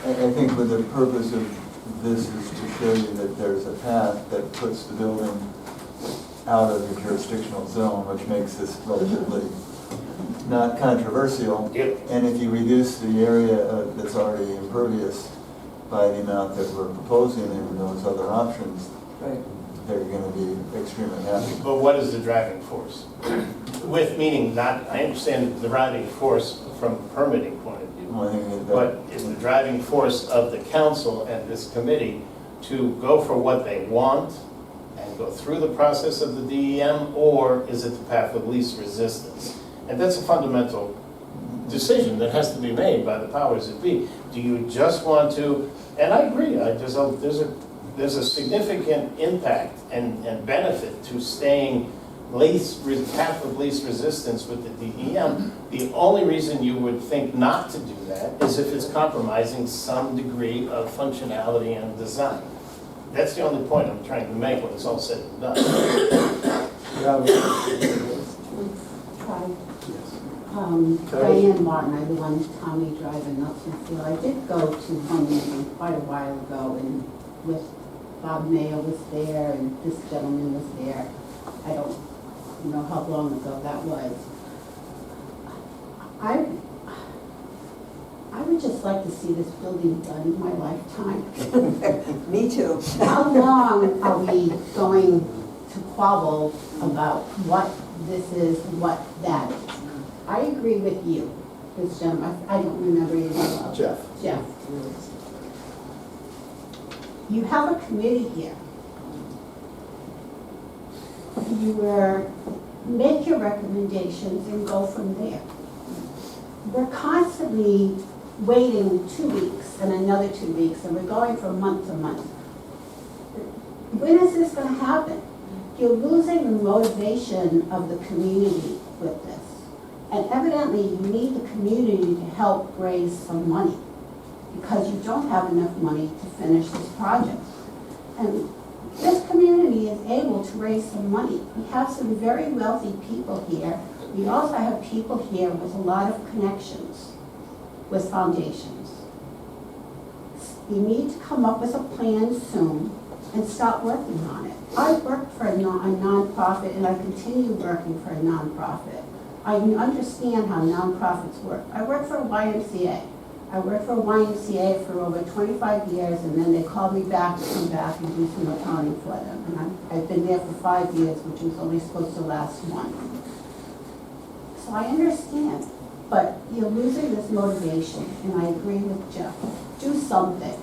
I think with the purpose of this is to show you that there's a path that puts the building out of the jurisdictional zone, which makes this relatively not controversial. Yep. And if you reduce the area that's already impervious by the amount that we're proposing in those other options, Right. they're going to be extremely happy. But what is the driving force? With meaning not, I understand the driving force from a permitting point of view, Well, I think that- but is the driving force of the council and this committee to go for what they want and go through the process of the DEM, or is it the path of least resistance? And that's a fundamental decision that has to be made by the powers that be. Do you just want to, and I agree, there's a significant impact and benefit to staying path of least resistance with the DEM. The only reason you would think not to do that is if it's compromising some degree of functionality and design. That's the only point I'm trying to make when it's all said and done. Diane Martin, I live on Tommy Drive in Nelsonfield. I did go to one meeting quite a while ago, and with Bob Mayo was there, and this gentleman was there. I don't know how long ago that was. I would just like to see this building done in my lifetime. Me too. How long are we going to quabble about what this is, what that is? I agree with you, this gentleman, I don't remember your name. Jeff. Jeff. You have a committee here. You make your recommendations and go from there. We're constantly waiting 2 weeks and another 2 weeks, and we're going from month to month. When is this going to happen? You're losing the motivation of the community with this. And evidently, you need the community to help raise some money, because you don't have enough money to finish this project. And this community is able to raise some money. We have some very wealthy people here. We also have people here with a lot of connections with foundations. You need to come up with a plan soon and start working on it. I worked for a nonprofit, and I continue working for a nonprofit. I understand how nonprofits work. I work for a YMCA. I worked for a YMCA for over 25 years, and then they called me back to come back and do some accounting for them. And I've been there for 5 years, which was only supposed to last 1. So I understand, but you're losing this motivation, and I agree with Jeff. Do something.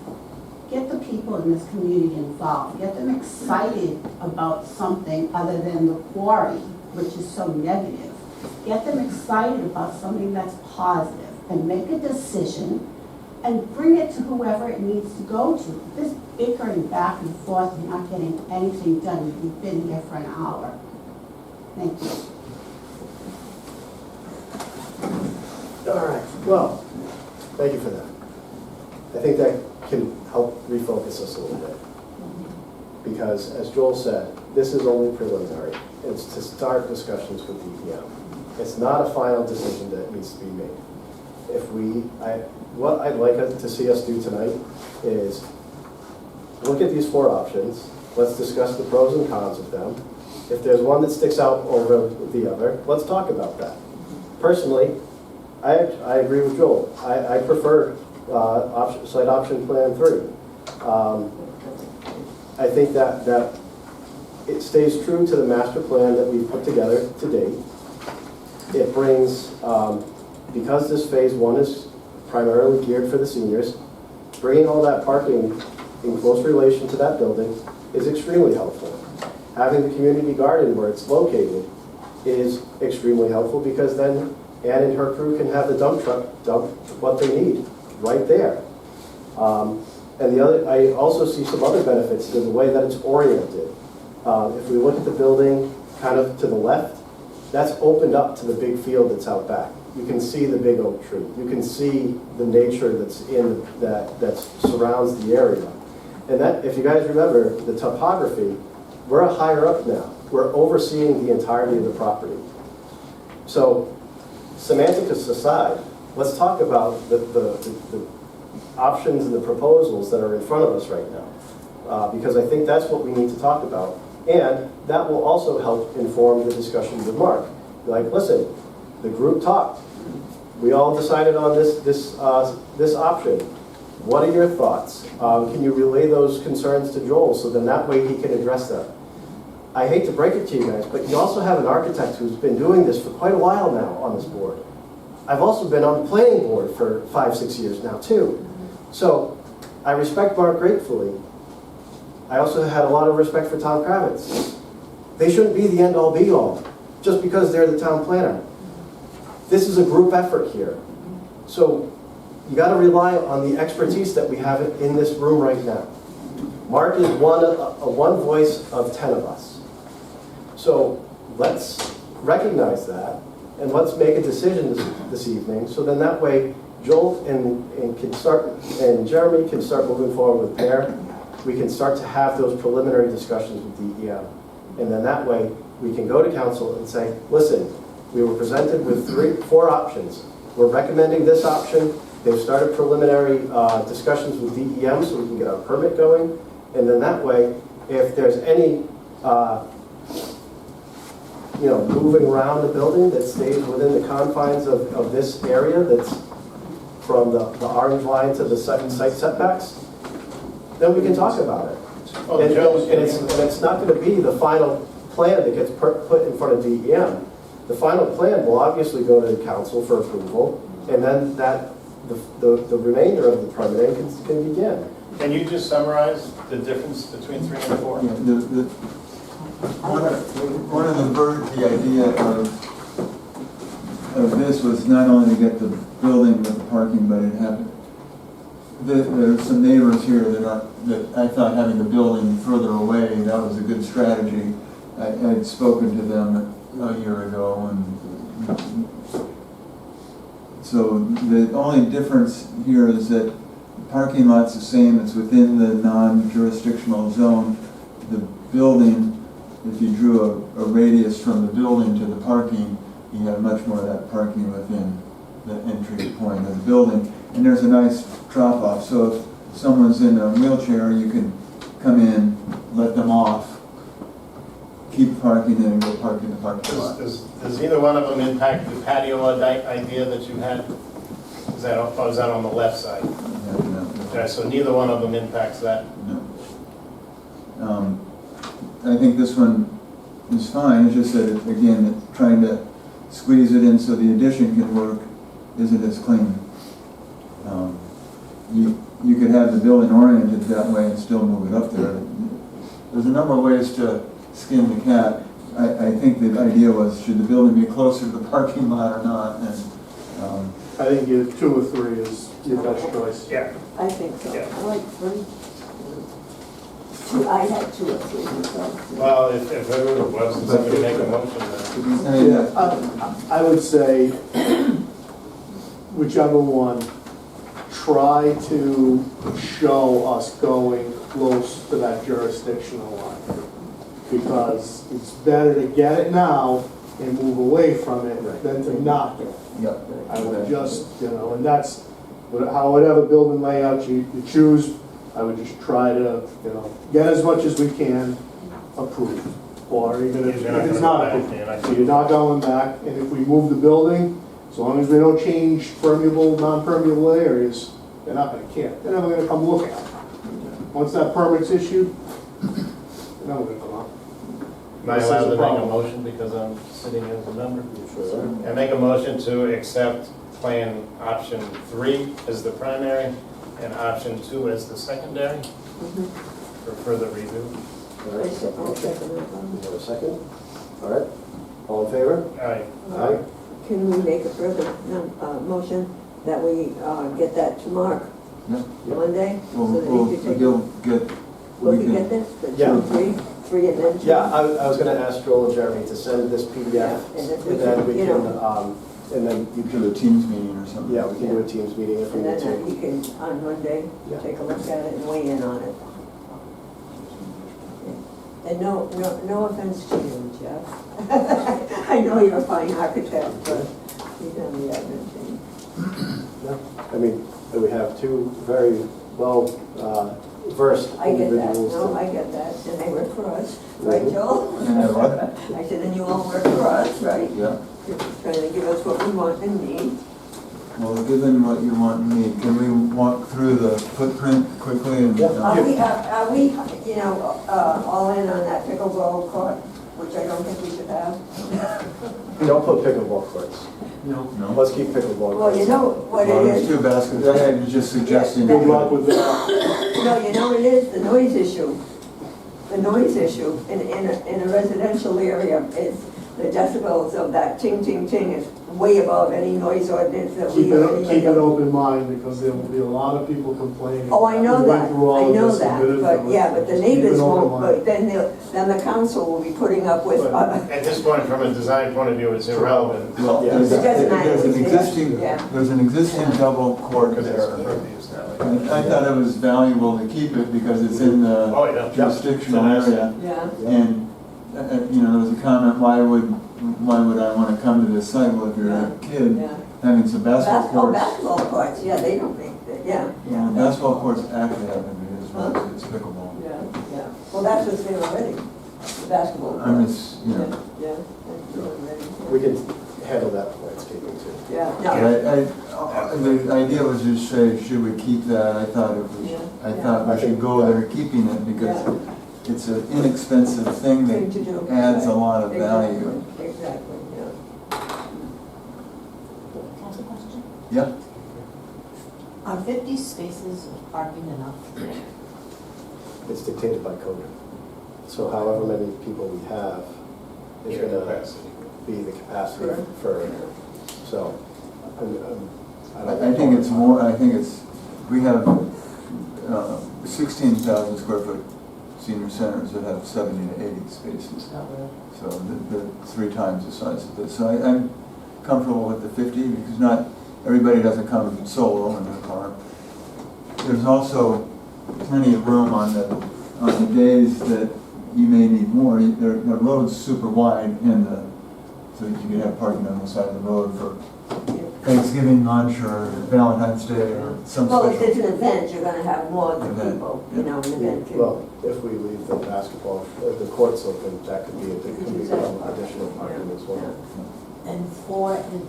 Get the people in this community involved. Get them excited about something other than the quarry, which is so negative. Get them excited about something that's positive, and make a decision and bring it to whoever it needs to go to. This bickering back and forth and not getting anything done, we've been here for an hour. Thank you. All right, well, thank you for that. I think that can help refocus us a little bit. Because as Joel said, this is only preliminary. It's to start discussions with DEM. It's not a final decision that needs to be made. What I'd like to see us do tonight is look at these 4 options. Let's discuss the pros and cons of them. If there's one that sticks out over the other, let's talk about that. Personally, I agree with Joel. I prefer site option plan 3. I think that it stays true to the master plan that we've put together to date. It brings, because this phase 1 is primarily geared for the seniors, bringing all that parking in close relation to that building is extremely helpful. Having the community garden where it's located is extremely helpful, because then Ann and her crew can have the dump truck dump what they need right there. And I also see some other benefits to the way that it's oriented. If we look at the building kind of to the left, that's opened up to the big field that's out back. You can see the big oak tree. You can see the nature that's that surrounds the area. And that, if you guys remember the topography, we're higher up now. We're overseeing the entirety of the property. So, semantics aside, let's talk about the options and the proposals that are in front of us right now. Because I think that's what we need to talk about. And that will also help inform the discussion with Mark. Like, listen, the group talked. We all decided on this option. What are your thoughts? Can you relay those concerns to Joel so then that way he can address them? I hate to break it to you guys, but you also have an architect who's been doing this for quite a while now on this board. I've also been on the planning board for 5-6 years now too. So I respect Mark gratefully. I also had a lot of respect for Tom Kravitz. They shouldn't be the end-all be-all just because they're the town planner. This is a group effort here. So you got to rely on the expertise that we have in this room right now. Mark is one voice of 10 of us. So let's recognize that and let's make a decision this evening. So then that way Joel and Jeremy can start moving forward with Pear. We can start to have those preliminary discussions with DEM. And then that way we can go to council and say, listen, we were presented with 4 options. We're recommending this option. They've started preliminary discussions with DEM so we can get our permit going. And then that way, if there's any moving around the building that stays within the confines of this area that's from the orange line to the site setbacks, then we can talk about it. Oh, And Joe, it's not going to be the final plan that gets put in front of DEM. The final plan will obviously go to the council for approval, and then the remainder of the permitting can begin. Can you just summarize the difference between 3 and 4? Yeah, one of the idea of this was not only to get the building with the parking, but it had, there's some neighbors here that I thought having the building further away, that was a good strategy. I'd spoken to them a year ago, and so the only difference here is that the parking lot's the same, it's within the non-jurisdictional zone. The building, if you drew a radius from the building to the parking, you have much more of that parking within the entry point of the building. And there's a nice drop-off, so if someone's in a wheelchair, you can come in, let them off, keep parking, and go park in the parking lot. Does either one of them impact the patio idea that you had? Is that on the left side? No. Okay, so neither one of them impacts that? No. I think this one is fine, it's just that, again, trying to squeeze it in so the addition can work isn't as clean. You could have the building oriented that way and still move it up there. There's a number of ways to skin the cat. I think the idea was, should the building be closer to the parking lot or not? And I think either 2 or 3 is your best choice. Yeah. I think so. Yeah. I like 3. I had 2 or 3 myself. Well, if it was, somebody make a motion then. Yeah, I would say whichever one, try to show us going close to that jurisdictional line. Because it's better to get it now and move away from it than to not do it. Yep. I would just, and that's, whatever building layout you choose, I would just try to, get as much as we can approved. Or even if You're not it's gonna not go back, approved. you're not So you're not going back, and if we move the building, as long as we don't change permeable, non-permeable areas, they're not gonna care. They're never gonna come look at it. Once that permit's issued, they're never gonna come out. Am I allowed to make a motion because I'm sitting as a member? I make a motion to accept plan option 3 as the primary and option 2 as the secondary for further review. All right. I'll second it. You have a second? All right. All in favor? Aye. Aye. Can we make a further motion that we get that to Mark Yep. Monday? So that he can take You'll get, Will we he can, get this? The Yeah. 2, 3, and then 2? Yeah, I was going to ask Joel and Jeremy to send this PDF, Yeah, and if we and then can, we you can, know. and then you do can, a Teams meeting or something. yeah, we can do a Teams meeting if we And need then to. he can, on Monday, Yeah. take a look at it and weigh in on it. And no offense to you, Jeff. I know you're a fine architect, but you've done the admin thing. No, I mean, and we have two very well versed I get that, individuals. no, to- I get that, and they work for us, right, Joel? Yeah, what? I said, and you all work for us, right? Yeah. You're trying to give us what we want and need. Well, given what you want and need, can we walk through the footprint quickly and? Yeah. Are we, you know, all in on that pickleball court, which I don't think we should have? Don't put pickleball courts. No? Let's keep pickleball Well, courts. you know what Well, it there's is. two baskets, I was just suggesting. Good luck with that. No, you know what it is, the noise issue. The noise issue in a residential area is the decibels of that ting, ting, ting is way above any noise ordinance that we. Keep an open mind, because there will be a lot of people complaining. Oh, I know We went that, through all I of know this and that, been but through it. yeah, but the Just keep neighbors an open won't, mind. but then the council will be putting up with, At this point, from a design point of view, it's irrelevant. Well, Yeah. there's It doesn't matter. there's an existing, Yeah. there's an existing double court Because it's there. impervious now. And I thought it was valuable to keep it because it's in the Oh, yeah. jurisdictional It's an area. yeah. And, you know, there was a comment, why would I want to come to this site? Well, if you're a kid, Yeah. having some basketball courts. Basketball courts, yeah, they don't make that, yeah, yeah. Basketball courts actually happen to be as well, Huh? it's pickleball. Yeah, yeah. Well, that's what's there already, the basketball. I'm court. just, you know. Yeah, that's there already. We can handle that landscaping too. Yeah, But no, the idea was just say, should we keep that? I thought it was, Yeah, I yeah. thought we should go there keeping it because it's an inexpensive thing thing to do. that adds a Right. lot of value. Exactly, yeah. Can I ask a question? Yeah, Are 50 spaces of parking enough? It's dictated by code. So however many people we have is Your gonna capacity. be the capacity Correct. for, so, I think it's more, I think it's, we have 16,000 square foot senior centers that have 70 to 80 spaces. Not really. So they're 3 times the size of this. So I'm comfortable with the 50 because not everybody doesn't come solo in their car. There's also plenty of room on the days that you may need more. The road's super wide so you can have parking on the side of the road for Thanksgiving lunch or Valentine's Day or some Well, if special. it's an event, you're gonna have more than Event, people, you know, an event. can- Well, if we leave the basketball, the courts open, that could be additional parking as well. And 4 and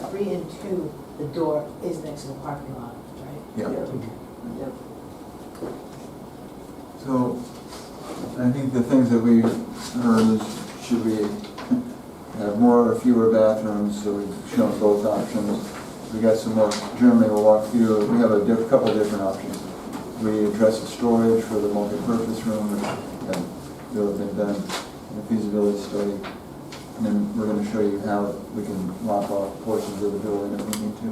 3 and 2, the door is next to the parking lot, right? Yeah. Yeah. So I think the things that we heard is, should we have more or fewer bathrooms? So we've shown both options. We got some more, generally we'll walk through, we have a couple different options. We address the storage for the multi-purpose room, which have been done in a feasibility study. And then we're going to show you how we can lock off portions of the building if we need to.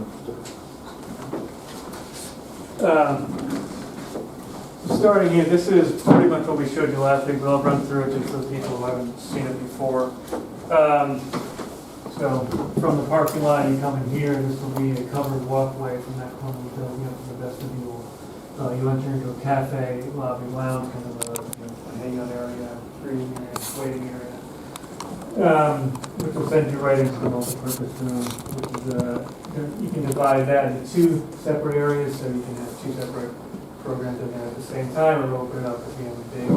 Starting here, this is pretty much what we showed you last week, but I'll run through it just for the people who haven't seen it before. So from the parking lot, you come in here, this will be a covered walkway from that corner of the building up to the vestibule. You enter into a cafe, lobby, lounge, kind of a hangout area, reading area, waiting area, which will send you right into the multi-purpose room, which is, you can divide that into 2 separate areas, so you can have 2 separate programs in there at the same time, or open it up if you have a big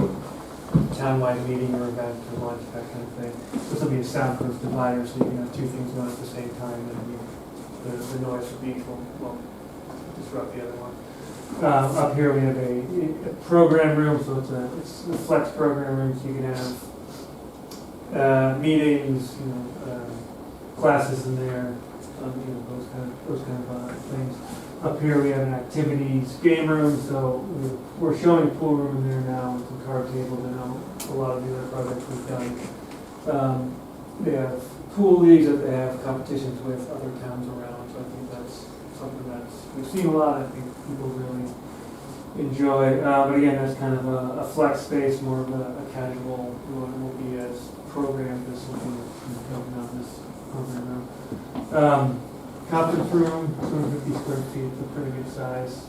townwide meeting or event or lunch, that kind of thing. This will be a soundproof divider, so you can have 2 things going at the same time, and the noise from each will disrupt the other one. Up here we have a program room, so it's a flex program room, so you can have meetings, classes in there, those kind of things. Up here we have an activities game room, so we're showing a pool room in there now with some card tables and a lot of the other projects we've done. They have pool leagues that they have competitions with other towns around, so I think that's something we've seen a lot, I think people really enjoy. But again, that's kind of a flex space, more of a casual, it won't be as programmed as something that's helping out this program room. Conference room, 250 square feet, it's a pretty good size.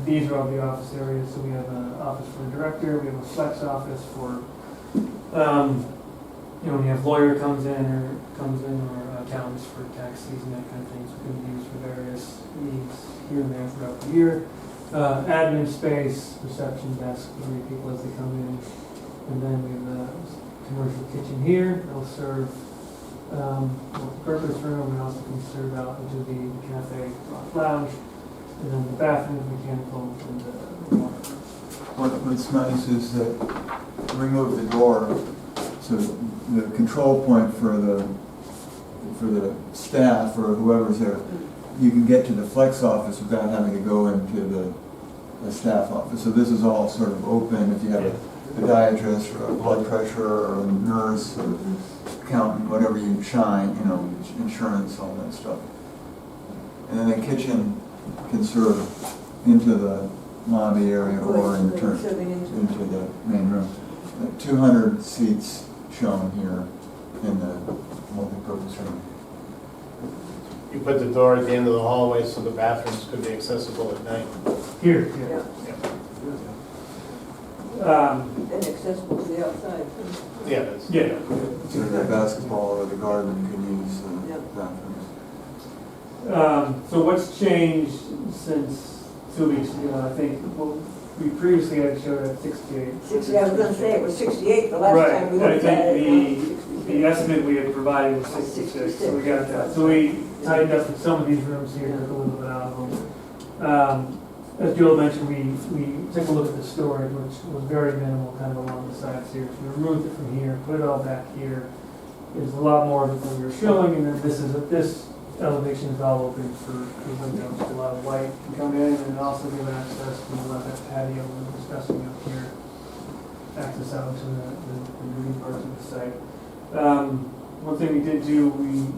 These are all the office areas, so we have an office for the director, we have a flex office for, when you have lawyer comes in or accountants for tax season, that kind of thing, so it can be used for various needs. here and there throughout the year. Admin space, reception desk, 3 people as they come in. And then we have a commercial kitchen here. It'll serve purpose room and also can serve out into the cafe lounge. And then the bathroom, mechanical, and the water. What's nice is that remove the door, so the control point for the staff or whoever's there, you can get to the flex office without having to go into the staff office. So this is all sort of open if you have a podiatrist or a blood pressure or a nurse or accountant, whatever you shine, you know, insurance, all that stuff. And then the kitchen can serve into the lobby area or into the main room. 200 seats shown here in the multi-purpose room. You put the door at the end of the hallway so the bathrooms could be accessible at night. Here, yeah. And accessible to the outside. Yeah, that's. Yeah. So the basketball or the garden can use the bathrooms. So what's changed since 2 weeks ago? I think, well, we previously had showed at 68. 60, I was gonna say it was 68 the last time we Right, I looked at it. think the estimate we had provided was 66, so we got that. So we tightened up some of these rooms here, took a little bit out of them. As Joel mentioned, we took a look at the storage, which was very minimal, kind of along the sides here. So we removed it from here, put it all back here. There's a lot more of it than we were showing, and then this elevation is all open for windows. A lot of light can come in, and also give access to the left patio we were discussing up here. Access out to the green parts of the site. One thing we did do, we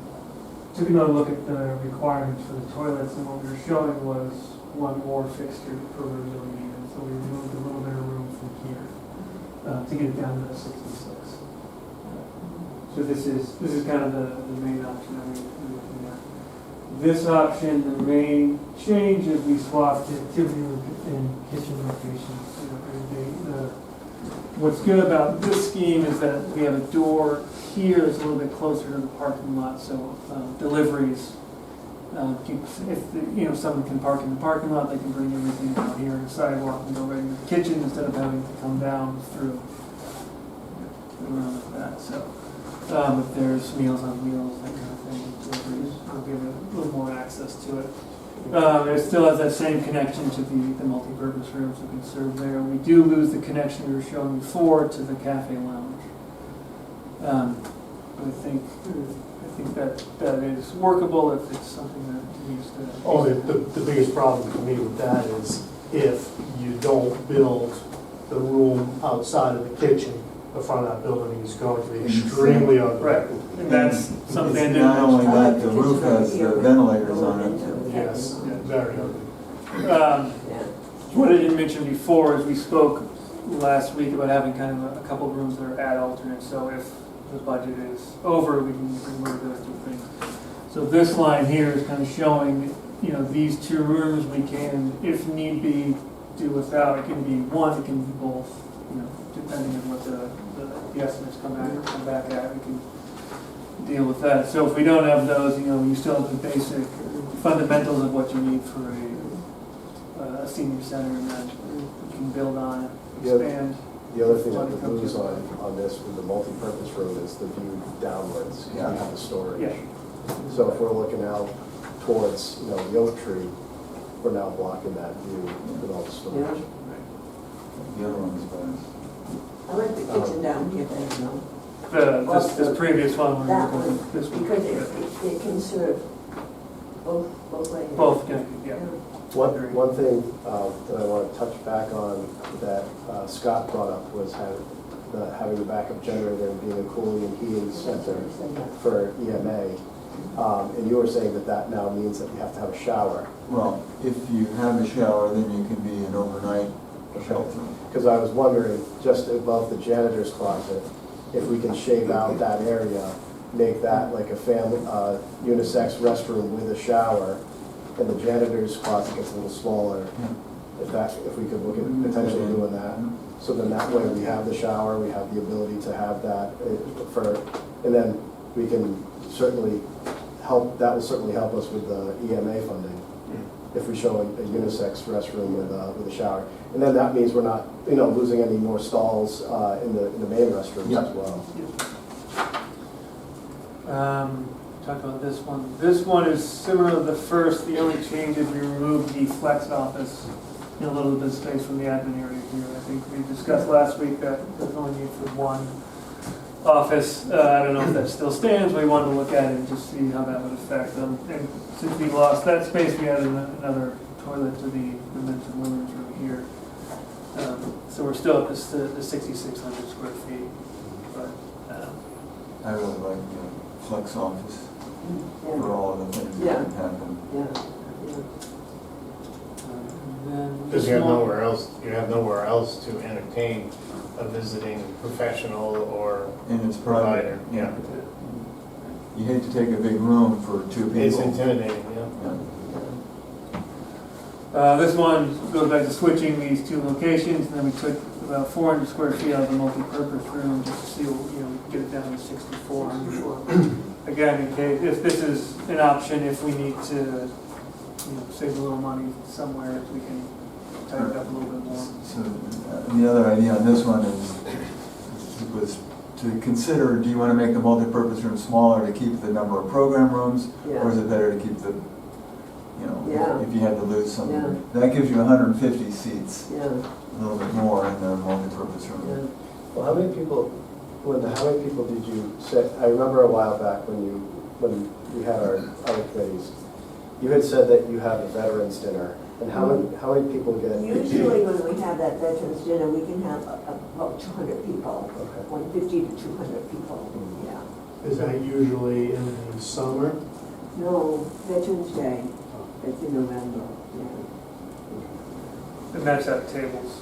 took another look at the requirements for the toilets, and what we were showing was one more fixture per room that we needed. So we removed a little bit of room from here to get it down to the 66. So this is kind of the main option that we're looking at. This option, the main change is we swapped the activity room and kitchen locations. What's good about this scheme is that we have a door here that's a little bit closer to the parking lot, so deliveries. If someone can park in the parking lot, they can bring everything out here on the sidewalk and go right into the kitchen instead of having to come down through around like that. So if there's meals on wheels, that kind of thing, deliveries will give it a little more access to it. It still has that same connection to the multi-purpose rooms that can serve there. We do lose the connection we were showing before to the cafe lounge. But I think that is workable if it's something that needs to. Oh, the biggest problem for me with that is if you don't build the room outside of the kitchen, the front of that building is going to be extremely ugly. Right, and that's something I It's didn't not only mention. that, the roof has the ventilators on it. Yes, very ugly. What I didn't mention before is we spoke last week about having kind of a couple of rooms that are ad alternate, so if the budget is over, we can move those two things. So this line here is kind of showing, these 2 rooms we can, if need be, do without. It can be one, it can be both, depending on what the estimates come back at, we can deal with that. So if we don't have those, you still have the basic fundamentals of what you need for a senior center, and that you can build on, expand. The other thing that we lose on this with the multi-purpose room is the view downwards, because we have the storage. Yeah. So if we're looking out towards, the oak tree, we're now blocking that view with all the storage. The other one's better. I like the kitchen down here, but This previous one, that one, this one. because it can serve both ways. Both connected, yeah. One thing that I want to touch back on that Scott brought up was having the backup generator and being a cooling and heating center for EMA. And you were saying that now means that you have to have a shower. Well, if you have a shower, then you can be an overnight shelter. Because I was wondering, just above the janitor's closet, if we can shave out that area, make that like a family unisex restroom with a shower, and the janitor's closet gets a little smaller. If we could look at potentially doing that, so then that way we have the shower, we have the ability to have that and then we can certainly help. That will certainly help us with the EMA funding. if we show a unisex restroom with a shower. And then that means we're not, losing any more stalls in the main restrooms Yeah. as well. Talked about this one. This one is similar to the first. The only change is we removed the flex office in a little bit of space from the admin area here. I think we discussed last week that there's only need for one office. I don't know if that still stands. We wanted to look at it and just see how that would affect them. And since we lost that space, we added another toilet to the men's and women's room here. So we're still at the 6,600 square feet. But I really like the flex office for Yeah, all of the things Yeah. that can happen. yeah. and then Because this you have one- nowhere else to entertain a visiting professional or And it's private. provider. Yeah. You hate to take a big room for two people. It's intimidating, yeah. Yeah. This one goes back to switching these two locations, and then we took about 400 square feet out of the multi-purpose room just to see, get it down to 6,400. Again, in case, if this is an option, if we need to, save a little money somewhere, if we can tighten it up a little bit more. So the other idea on this one was to consider, do you want to make the multi-purpose room smaller to keep the number of program rooms? Or is it better to keep the, Yeah. if you had to lose some? Yeah. That gives you 150 seats, Yeah, a little bit more in the multi-purpose yeah. room. Well, how many people, Linda, how many people did you say, I remember a while back when we had our other committees, you had said that you have a veterans dinner, and how many people get? Usually when we have that veterans dinner, we can have about 200 people, Okay. 150 to 200 people, yeah. Is that usually in the summer? No, Veterans Day, it's in November, yeah. And that's at tables.